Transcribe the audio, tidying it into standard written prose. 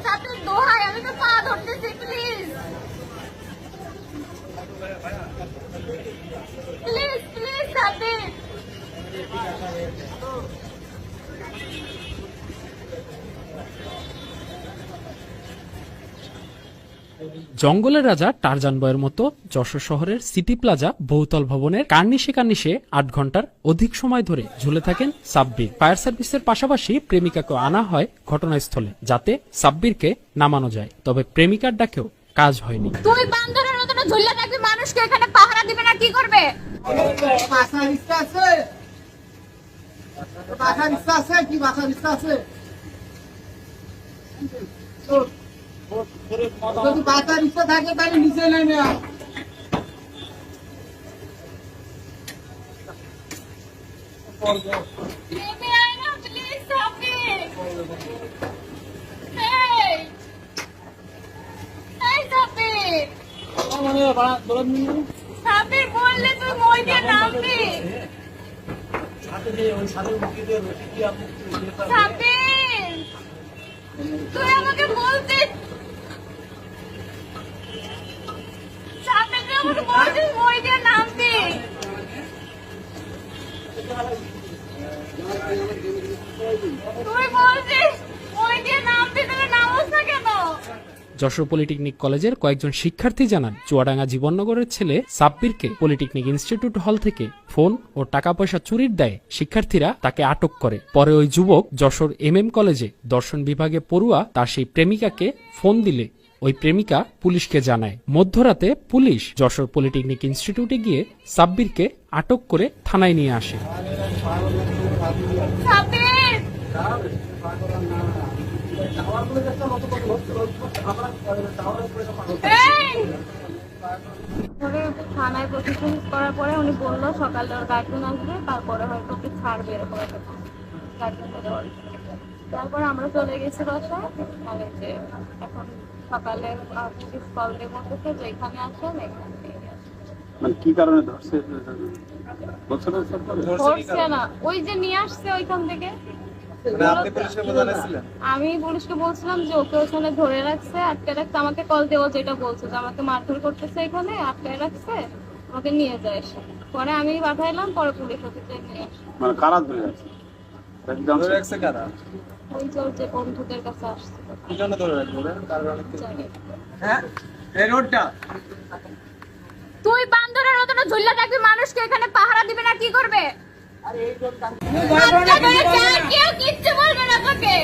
সাথে দোহাই, আমি তো পা ধরতেছি, প্লিজ প্লিজ প্লিজ সাথে। জঙ্গলের রাজা টারজান বয়ের মতো যশোর শহরের সিটি প্লাজা বহুতল ভবনের কার্নিশে কার্নিশে ৮ ঘন্টার অধিক সময় ধরে ঝুলে থাকেন সাব্বির। ফায়ার সার্ভিসের পাশাপাশি প্রেমিকাকে আনা হয় ঘটনাস্থলে যাতে সাব্বিরকে নামানো যায়, তবে প্রেমিকার ডাকেও কাজ হয়নি। তুই বান্দরের মতো ঝুলে থাকবি, মানুষকে এখানে পাহারা দিবে না, কি করবে? বাসার ইচ্ছা আছে, বাসার ইচ্ছা আছে, কি বাসার ইচ্ছা আছে? যদি বাসার ইচ্ছা থাকে তাহলে নিচে নেমে আয়। নেমে আয় না, প্লিজ সাব্বির। এই এই সাব্বির, সাব্বির বললে তুই মই দিয়ে নামবি। সাব্বির, তুই আমাকে বলতিস, সাব্বির তুই আমাকে বলতিস মই দিয়ে নামবি। তুই বলছিস মই দিয়ে নামবি, তাহলে নামোস না কেন? যশোর পলিটেকনিক কলেজের কয়েকজন শিক্ষার্থী জানান, চুয়াডাঙ্গা জীবননগরের ছেলে সাব্বিরকে পলিটেকনিক ইনস্টিটিউট হল থেকে ফোন ও টাকা পয়সা চুরির দায়ে শিক্ষার্থীরা তাকে আটক করে। পরে ওই যুবক যশোর MM কলেজে দর্শন বিভাগে পড়ুয়া তার সেই প্রেমিকাকে ফোন দিলে ওই প্রেমিকা পুলিশকে জানায়। মধ্যরাতে পুলিশ যশোর পলিটেকনিক ইনস্টিটিউটে গিয়ে সাব্বিরকে আটক করে থানায় নিয়ে আসে। সাব্বির, থানায় প্রতিশোধ করার পরে উনি বললো সকালে ওর গার্জেন আসবে, তারপরে হয়তো ওকে ছাড়বে, এরকম একটা গার্জেন বলে ওর। তারপরে আমরা চলে গেছি বাসায়, কলেজে। এখন সকালে পুলিশ কল দিয়ে বলতেছে যে এখানে আসেন, এখানে নিয়ে আসেন। মানে কি কারণে ধরছে? ধরছে না, ওই যে নিয়ে আসছে ওইখান থেকে। আমি পুলিশকে বলছিলাম যে ওকে ওখানে ধরে রাখছে, আটকে রাখছে। আমাকে কল দেওয়া যেটা বলছে যে আমাকে মারধর করতেছে, এখানে আটকে রাখছে, আমাকে নিয়ে যায় এসে। পরে আমি পাঠাইলাম, পরে পুলিশ ওকে নিয়ে আসে। মানে কারা ধরে রাখছে? ধরে রাখছে কারা? ওই যে ওর যে বন্ধুদের কাছে আসছে, কি জন্য ধরে রাখবে? জানি। হ্যাঁ, এই রোডটা তুই বান্দরের মতো ঝুলে থাকবি, মানুষকে এখানে পাহারা দিবে না, কি করবে? কেউ কিচ্ছু বলবে না তোকে।